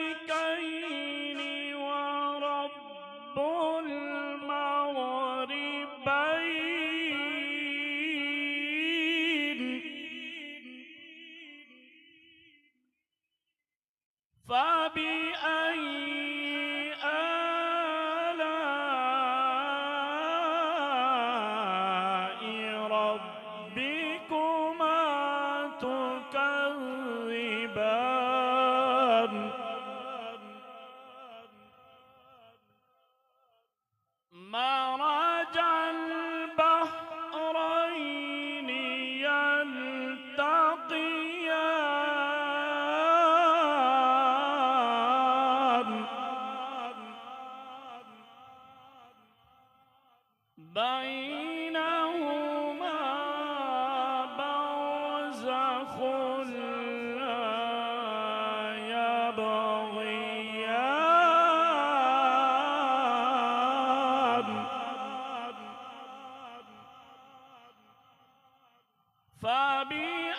المشركين ورب المغربين فبأي آلاء ربكما تكذبان مرج البحرين يلتقيان بينهما برزخ لا يبغيان فبأي